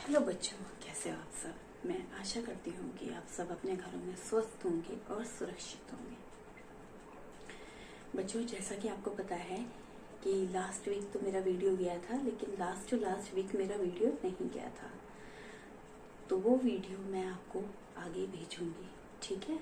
Hello बच्चों, कैसे हो आप सब। मैं आशा करती हूँ कि आप सब अपने घरों में स्वस्थ होंगे और सुरक्षित होंगे। बच्चों, जैसा कि आपको पता है कि लास्ट वीक तो मेरा वीडियो गया था, लेकिन लास्ट वीक मेरा वीडियो नहीं गया था, तो वो वीडियो मैं आपको आगे भेजूंगी। ठीक है,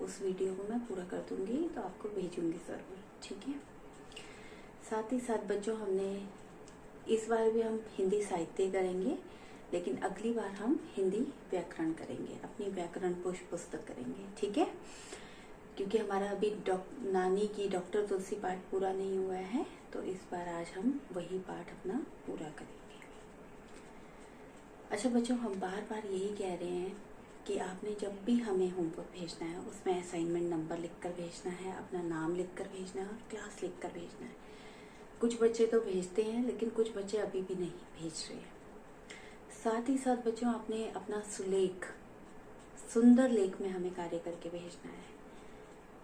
उस वीडियो को मैं पूरा कर दूंगी तो आपको भेजूंगी ज़रूर। ठीक है, साथ ही साथ बच्चों, हमने इस बार भी हम हिंदी साहित्य करेंगे, लेकिन अगली बार हम हिंदी व्याकरण करेंगे, अपनी व्याकरण पुस्तक करेंगे। ठीक है, क्योंकि हमारा अभी नानी की डॉक्टर तुलसी पाठ पूरा नहीं हुआ है, तो इस बार आज हम वही पाठ अपना पूरा करेंगे। अच्छा बच्चों, हम बार बार यही कह रहे हैं कि आपने जब भी हमें होमवर्क भेजना है उसमें असाइनमेंट नंबर लिखकर भेजना है, अपना नाम लिखकर भेजना है और क्लास लिखकर भेजना है। कुछ बच्चे तो भेजते हैं, लेकिन कुछ बच्चे अभी भी नहीं भेज रहे हैं। साथ ही साथ बच्चों, आपने अपना सुलेख, सुंदर लेख में हमें कार्य करके भेजना है।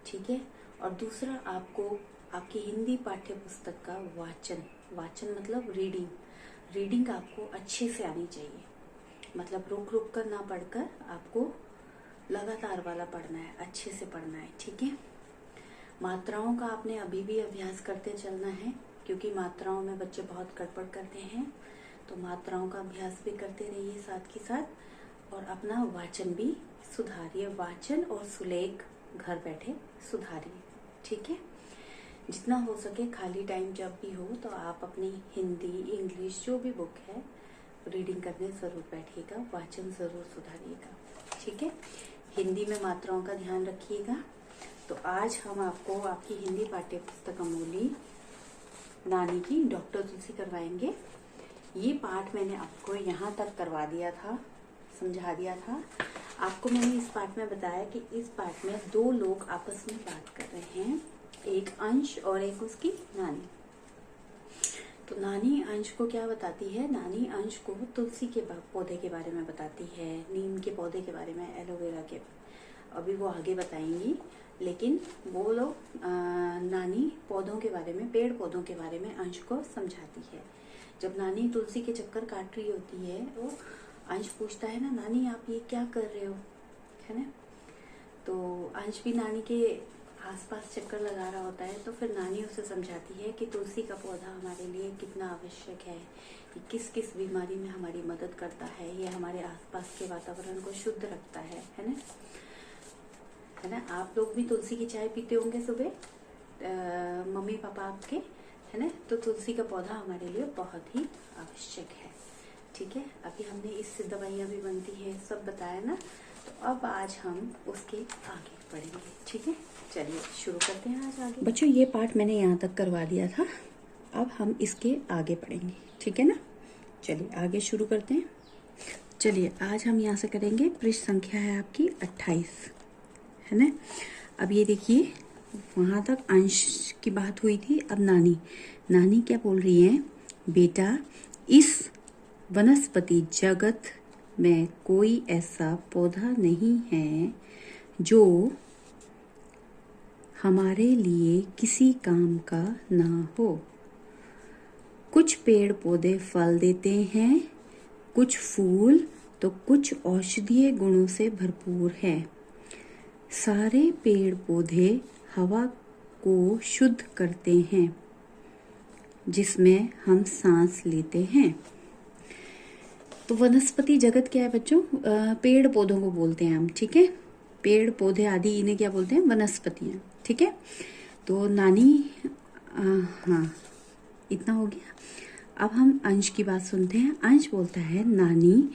ठीक है, और दूसरा, आपको आपकी हिंदी पाठ्य पुस्तक का वाचन मतलब रीडिंग आपको अच्छे से आनी चाहिए। मतलब रुक रुक कर ना पढ़कर आपको लगातार वाला पढ़ना है, अच्छे से पढ़ना है। ठीक है, मात्राओं का आपने अभी भी अभ्यास करते चलना है, क्योंकि मात्राओं में बच्चे बहुत गड़बड़ करते हैं, तो मात्राओं का अभ्यास भी करते रहिए साथ के साथ, और अपना वाचन भी सुधारिए। वाचन और सुलेख घर बैठे सुधारिए। ठीक है, जितना हो सके खाली टाइम जब भी हो तो आप अपनी हिंदी, इंग्लिश जो भी बुक है रीडिंग करने ज़रूर बैठिएगा, वाचन ज़रूर सुधारिएगा। ठीक है, हिंदी में मात्राओं का ध्यान रखिएगा। तो आज हम आपको आपकी हिंदी पाठ्य पुस्तक अमूली नानी की डॉक्टर तुलसी करवाएंगे। ये पाठ मैंने आपको यहाँ तक करवा दिया था, समझा दिया था। आपको मैंने इस पाठ में बताया कि इस पाठ में दो लोग आपस में बात कर रहे हैं, एक अंश और एक उसकी नानी। तो नानी अंश को क्या बताती है? नानी अंश को तुलसी के पौधे के बारे में बताती है, नीम के पौधे के बारे में, एलोवेरा के, अभी वो आगे बताएंगी। लेकिन वो लोग नानी पौधों के बारे में, पेड़ पौधों के बारे में अंश को समझाती है। जब नानी तुलसी के चक्कर काट रही होती है तो अंश पूछता है ना, नानी आप ये क्या कर रहे हो, है ना। तो अंश भी नानी के आसपास चक्कर लगा रहा होता है, तो फिर नानी उसे समझाती है कि तुलसी का पौधा हमारे लिए कितना आवश्यक है, कि किस किस बीमारी में हमारी मदद करता है, ये हमारे आसपास के वातावरण को शुद्ध रखता है ना, है ना। आप लोग भी तुलसी की चाय पीते होंगे सुबह, मम्मी पापा आपके, है ना। तो तुलसी का पौधा हमारे लिए बहुत ही आवश्यक है। ठीक है, अभी हमने इससे दवाइयाँ भी बनती है, सब बताया ना। तो अब आज हम उसके आगे बढ़ेंगे। ठीक है, चलिए शुरू करते हैं आज आगे। बच्चों, ये पाठ मैंने यहाँ तक करवा दिया था, अब हम इसके आगे पढ़ेंगे। ठीक है ना, चलिए आगे शुरू करते हैं। चलिए आज हम यहाँ से करेंगे, पृष्ठ संख्या है आपकी 28, है ना। अब ये देखिए, वहाँ तक अंश की बात हुई थी। अब नानी क्या बोल रही है? बेटा, इस वनस्पति जगत में कोई ऐसा पौधा नहीं है जो हमारे लिए किसी काम का ना हो। कुछ पेड़ पौधे फल देते हैं, कुछ फूल, तो कुछ औषधीय गुणों से भरपूर है। सारे पेड़ पौधे हवा को शुद्ध करते हैं, जिसमें हम सांस लेते हैं। तो वनस्पति जगत क्या है बच्चों? पेड़ पौधों को बोलते हैं हम। ठीक है, पेड़ पौधे आदि इन्हें क्या बोलते हैं? वनस्पतियां। ठीक है, तो नानी, हाँ इतना हो गया। अब हम अंश की बात सुनते हैं। अंश बोलता है, नानी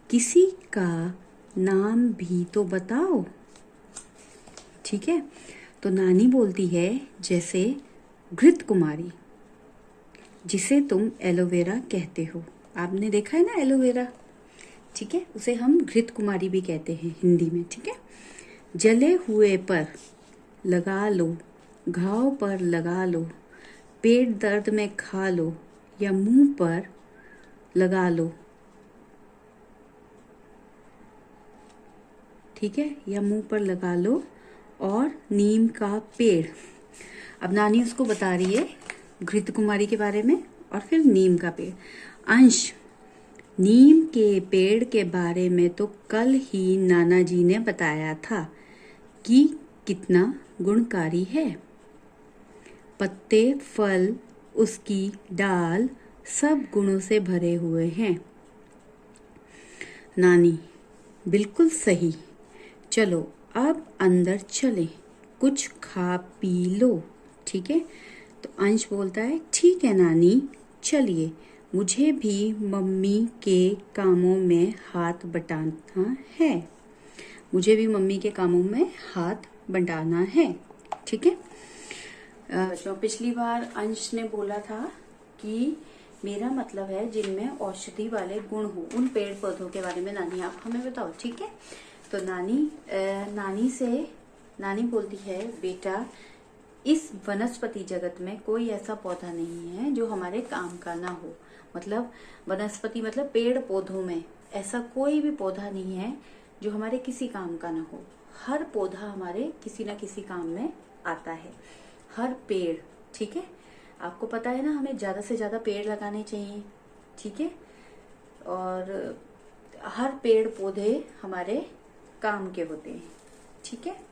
किसी का नाम भी तो बताओ। ठीक है, तो नानी बोलती है, जैसे घृत कुमारी, जिसे तुम एलोवेरा कहते हो। आपने देखा है ना एलोवेरा, ठीक है, उसे हम घृत कुमारी भी कहते हैं हिंदी में। ठीक है, जले हुए पर लगा लो, घाव पर लगा लो, पेट दर्द में खा लो, या मुंह पर लगा लो। ठीक है, या मुंह पर लगा लो। और नीम का पेड़, अब नानी उसको बता रही है घृत कुमारी के बारे में, और फिर नीम का पेड़। अंश नीम के पेड़ के बारे में तो कल ही नाना जी ने बताया था कि कितना गुणकारी है। पत्ते, फल, उसकी डाल सब गुणों से भरे हुए हैं। नानी: बिल्कुल सही। चलो अब अंदर चलें, कुछ खा पी लो, ठीक है। तो अंश बोलता है ठीक है नानी, चलिए, मुझे भी मम्मी के कामों में हाथ बटाना है। मुझे भी मम्मी के कामों में हाथ बटाना है, ठीक है। जो पिछली बार अंश ने बोला था कि मेरा मतलब है जिनमें औषधि वाले गुण हो, उन पेड़ पौधों के बारे में नानी आप हमें बताओ, ठीक है। तो नानी बोलती है बेटा, इस वनस्पति जगत में कोई ऐसा पौधा नहीं है जो हमारे काम का ना हो। मतलब वनस्पति मतलब पेड़ पौधों में ऐसा कोई भी पौधा नहीं है जो हमारे किसी काम का ना हो। हर पौधा हमारे किसी ना किसी काम में आता है, हर पेड़, ठीक है। आपको पता है ना, हमें ज्यादा से ज्यादा पेड़ लगाने चाहिए, ठीक है। और हर पेड़ पौधे हमारे काम के होते हैं, ठीक है।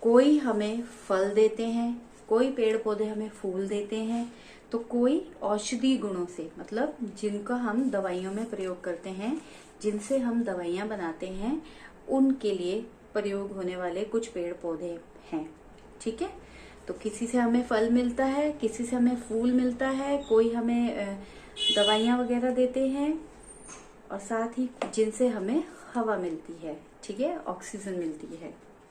कोई हमें फल देते हैं, कोई पेड़ पौधे हमें फूल देते हैं, तो कोई औषधि गुणों से, मतलब जिनका हम दवाइयों में प्रयोग करते हैं, जिनसे हम दवाइयां बनाते हैं, उनके लिए प्रयोग होने वाले कुछ पेड़ पौधे हैं, ठीक है। तो किसी से हमें फल मिलता है, किसी से हमें फूल मिलता है, कोई हमें दवाइयां वगैरह देते हैं, और साथ ही जिनसे हमें हवा मिलती है, ठीक है, ऑक्सीजन मिलती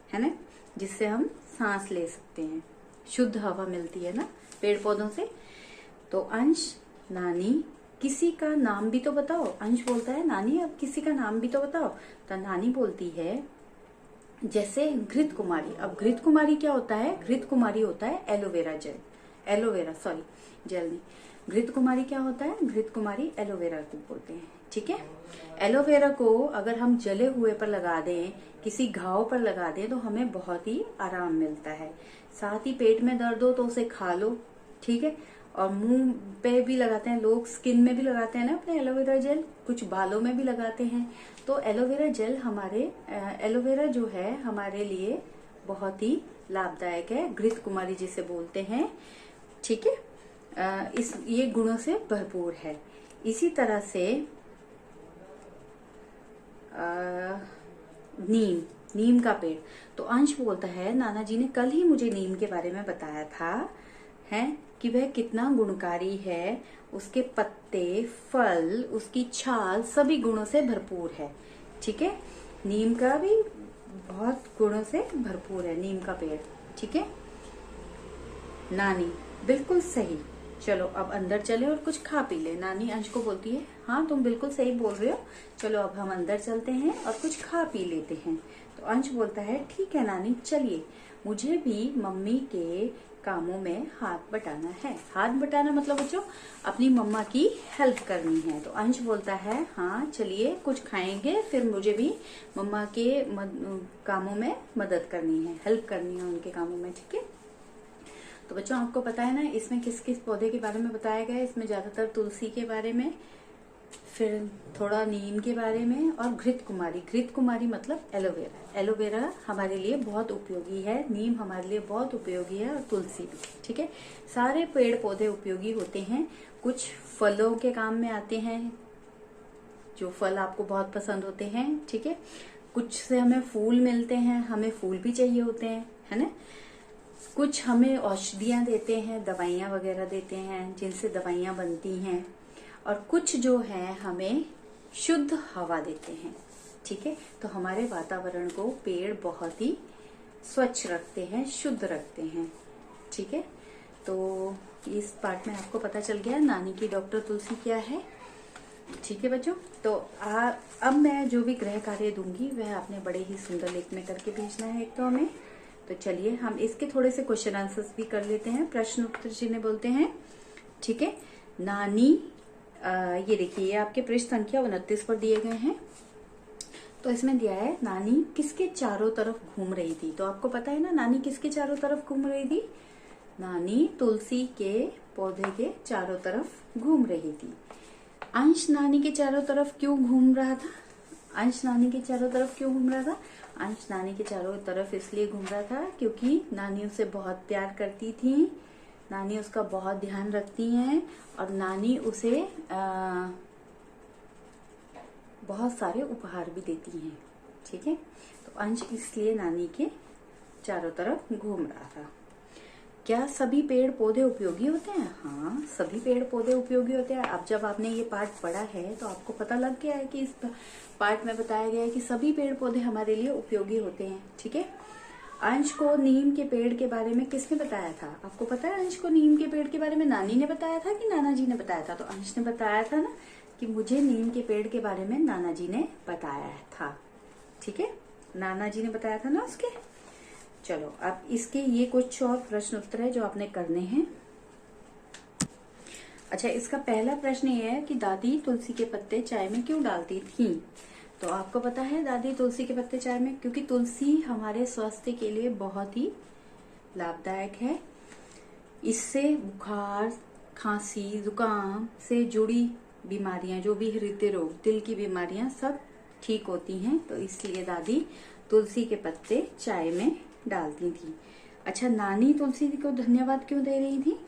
है ना, जिससे हम सांस ले सकते हैं, शुद्ध हवा मिलती है ना पेड़ पौधों से। तो अंश, नानी किसी का नाम भी तो बताओ। अंश बोलता है नानी अब किसी का नाम भी तो बताओ। तो नानी बोलती है जैसे घृत कुमारी। अब घृत कुमारी क्या होता है? घृत कुमारी होता है एलोवेरा जेल नहीं। घृत कुमारी क्या होता है? घृत कुमारी एलोवेरा को बोलते हैं, ठीक है। एलोवेरा को अगर हम जले हुए पर लगा दें, किसी घाव पर लगा दें, तो हमें बहुत ही आराम मिलता है। साथ ही पेट में दर्द हो तो उसे खा लो, ठीक है। और मुंह पे भी लगाते हैं लोग, स्किन में भी लगाते हैं ना अपने एलोवेरा जेल, कुछ बालों में भी लगाते हैं। तो एलोवेरा जेल एलोवेरा जो है हमारे लिए बहुत ही लाभदायक है, घृत कुमारी जिसे बोलते हैं, ठीक है। ये गुणों से भरपूर है। इसी तरह से नीम का पेड़। तो अंश बोलता है नाना जी ने कल ही मुझे नीम के बारे में बताया था, है कि वह कितना गुणकारी है। उसके पत्ते, फल, उसकी छाल सभी गुणों से भरपूर है, ठीक है। नीम का भी बहुत गुणों से भरपूर है, नीम का पेड़, ठीक है। नानी: बिल्कुल सही। चलो अब अंदर चले और कुछ खा पी ले। नानी अंश को बोलती है हाँ तुम बिल्कुल सही बोल रहे हो, चलो अब हम अंदर चलते हैं और कुछ खा पी लेते हैं। तो अंश बोलता है ठीक है नानी, चलिए, मुझे भी मम्मी के कामों में हाथ बटाना है। हाथ बटाना मतलब बच्चों अपनी मम्मा की हेल्प करनी है। तो अंश बोलता है हाँ चलिए, कुछ खाएंगे, फिर मुझे भी मम्मा के कामों में मदद करनी है, हेल्प करनी है उनके कामों में, ठीक है। तो बच्चों आपको पता है ना इसमें किस किस पौधे के बारे में बताया गया है। इसमें ज्यादातर तुलसी के बारे में, फिर थोड़ा नीम के बारे में, और घृत कुमारी मतलब एलोवेरा। एलोवेरा हमारे लिए बहुत उपयोगी है, नीम हमारे लिए बहुत उपयोगी है, और तुलसी भी, ठीक है। सारे पेड़ पौधे उपयोगी होते हैं। कुछ फलों के काम में आते हैं, जो फल आपको बहुत पसंद होते हैं, ठीक है। कुछ से हमें फूल मिलते हैं, हमें फूल भी चाहिए होते हैं, है ना। कुछ हमें औषधियां देते हैं, दवाइयां वगैरह देते हैं, जिनसे दवाइयां बनती हैं। और कुछ जो है हमें शुद्ध हवा देते हैं, ठीक है। तो हमारे वातावरण को पेड़ बहुत ही स्वच्छ रखते हैं, शुद्ध रखते हैं, ठीक है। तो इस पार्ट में आपको पता चल गया नानी की डॉक्टर तुलसी क्या है, ठीक है बच्चों। तो अब मैं जो भी गृह कार्य दूंगी वह आपने बड़े ही सुंदर लेख में करके भेजना है एक तो हमें। तो चलिए हम इसके थोड़े से क्वेश्चन आंसर्स भी कर लेते हैं, प्रश्न उत्तर जिन्हें बोलते हैं, ठीक है। नानी ये देखिए, ये आपके पृष्ठ संख्या 29 पर दिए गए हैं। तो इसमें दिया है नानी किसके चारों तरफ घूम रही थी। तो आपको पता है ना नानी किसके चारों तरफ घूम रही थी? नानी तुलसी के पौधे के चारों तरफ घूम रही थी। अंश नानी के चारों तरफ क्यों घूम रहा था? अंश नानी के चारों तरफ क्यों घूम रहा था? अंश नानी के चारों तरफ इसलिए घूम रहा था क्योंकि नानी उसे बहुत प्यार करती थी, नानी उसका बहुत ध्यान रखती हैं और नानी उसे बहुत सारे उपहार भी देती हैं। ठीक है, तो अंश इसलिए नानी के चारों तरफ घूम रहा था। क्या सभी पेड़ पौधे उपयोगी होते हैं? हाँ, सभी पेड़ पौधे उपयोगी होते हैं। अब जब आपने ये पार्ट पढ़ा है तो आपको पता लग गया है कि इस पार्ट में बताया गया है कि सभी पेड़ पौधे हमारे लिए उपयोगी होते हैं। ठीक है, अंश को नीम के पेड़ के बारे में किसने बताया था? आपको पता है अंश को नीम के पेड़ के बारे में नानी ने बताया था कि नाना जी ने बताया था? तो अंश ने बताया था ना कि मुझे नीम के पेड़ के बारे में नाना जी ने बताया था। ठीक है, नाना जी ने बताया था ना उसके। चलो अब इसके ये कुछ और प्रश्न उत्तर है जो आपने करने हैं। अच्छा, इसका पहला प्रश्न ये है कि दादी तुलसी के पत्ते चाय में क्यों डालती थी? तो आपको पता है दादी तुलसी के पत्ते चाय में, क्योंकि तुलसी हमारे स्वास्थ्य के लिए बहुत ही लाभदायक है। इससे बुखार, खांसी, जुकाम से जुड़ी बीमारियां, जो भी हृदय रोग, दिल की बीमारियां सब ठीक होती हैं। तो इसलिए दादी तुलसी के पत्ते चाय में डालती थी। अच्छा, नानी तुलसी को धन्यवाद क्यों दे रही थी?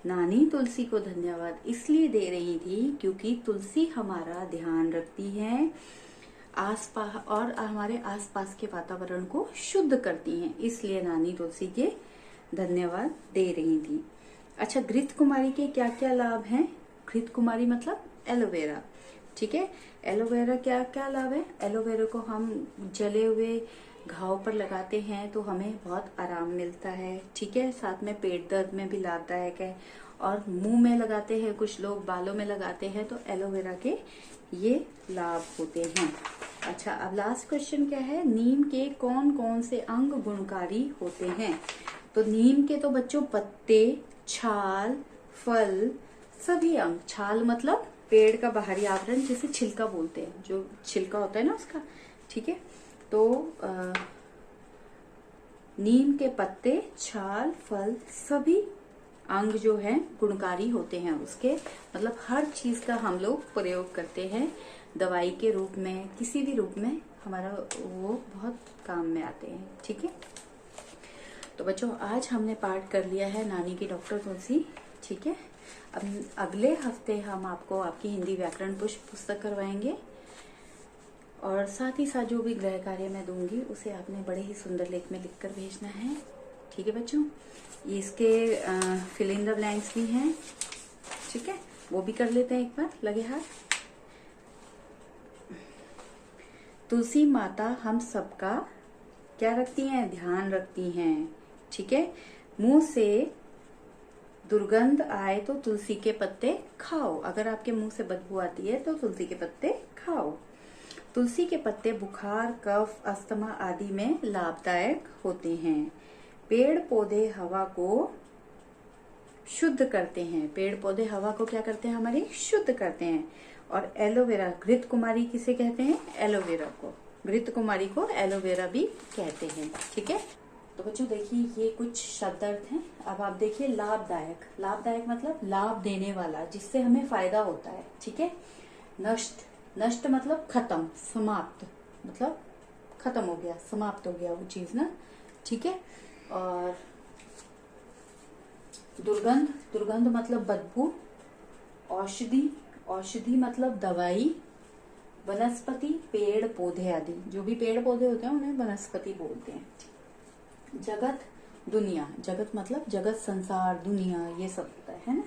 नानी तुलसी को धन्यवाद इसलिए दे रही थी क्योंकि तुलसी हमारा ध्यान रखती है आसपास और हमारे आसपास के वातावरण को शुद्ध करती हैं, इसलिए नानी तुलसी के धन्यवाद दे रही थी। अच्छा, घृत कुमारी के क्या क्या लाभ हैं? घृत कुमारी मतलब एलोवेरा। ठीक है, एलोवेरा क्या क्या लाभ है? एलोवेरा को हम जले हुए घाव पर लगाते हैं तो हमें बहुत आराम मिलता है। ठीक है, साथ में पेट दर्द में भी लाभदायक है। और मुंह में लगाते हैं, कुछ लोग बालों में लगाते हैं, तो एलोवेरा के ये लाभ होते हैं। अच्छा, अब लास्ट क्वेश्चन क्या है? नीम के कौन कौन से अंग गुणकारी होते हैं? तो नीम के तो बच्चों पत्ते, छाल, फल, सभी अंग। छाल मतलब पेड़ का बाहरी आवरण, जिसे छिलका बोलते हैं, जो छिलका होता है ना उसका। ठीक है, तो नीम के पत्ते, छाल, फल, सभी अंग जो है गुणकारी होते हैं उसके। मतलब हर चीज का हम लोग प्रयोग करते हैं दवाई के रूप में, किसी भी रूप में हमारा वो बहुत काम में आते हैं। ठीक है, तो बच्चों आज हमने पाठ कर लिया है नानी की डॉक्टर तुलसी। ठीक है, अब अगले हफ्ते हम आपको आपकी हिंदी व्याकरण पुस्तक करवाएंगे और साथ ही साथ जो भी गृह कार्य मैं दूंगी उसे आपने बड़े ही सुंदर लेख में लिखकर भेजना है। ठीक है बच्चों, ये इसके फिल इन द ब्लैंक्स भी हैं। ठीक है, वो भी कर लेते हैं एक बार लगे हाथ। तुलसी माता हम सबका क्या रखती हैं? ध्यान रखती हैं। ठीक है, मुंह से दुर्गंध आए तो तुलसी के पत्ते खाओ। अगर आपके मुंह से बदबू आती है तो तुलसी के पत्ते खाओ। तुलसी के पत्ते बुखार, कफ, अस्थमा आदि में लाभदायक होते हैं। पेड़ पौधे हवा को शुद्ध करते हैं। पेड़ पौधे हवा को क्या करते हैं? हमारी शुद्ध करते हैं। और एलोवेरा, घृत कुमारी किसे कहते हैं? एलोवेरा को। घृत कुमारी को एलोवेरा भी कहते हैं। ठीक है, तो बच्चों देखिए ये कुछ शब्द अर्थ हैं। अब आप देखिए लाभदायक। लाभदायक मतलब लाभ देने वाला, जिससे हमें फायदा होता है। ठीक है, नष्ट, नष्ट मतलब खत्म, समाप्त, मतलब खत्म हो गया, समाप्त हो गया वो चीज ना। ठीक है, और दुर्गंध, दुर्गंध मतलब बदबू। औषधि, औषधि मतलब दवाई। वनस्पति, पेड़ पौधे आदि, जो भी पेड़ पौधे होते हैं उन्हें वनस्पति बोलते हैं। जगत, दुनिया, जगत मतलब जगत, संसार, दुनिया, ये सब होता है ना।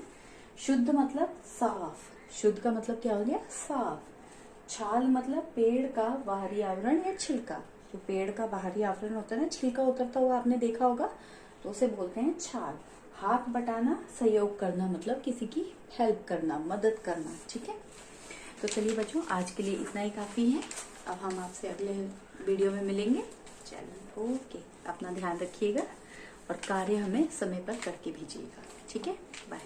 शुद्ध मतलब साफ, शुद्ध का मतलब क्या हो गया? साफ। छाल मतलब पेड़ का बाहरी आवरण या छिलका। जो पेड़ का बाहरी आवरण होता है ना, छिलका उतरता हुआ आपने देखा होगा, तो उसे बोलते हैं छाल। हाथ बटाना, सहयोग करना, मतलब किसी की हेल्प करना, मदद करना। ठीक है, तो चलिए बच्चों आज के लिए इतना ही काफी है। अब हम आपसे अगले वीडियो में मिलेंगे। चलिए ओके, अपना ध्यान रखिएगा और कार्य हमें समय पर करके भेजिएगा। ठीक है, बाय।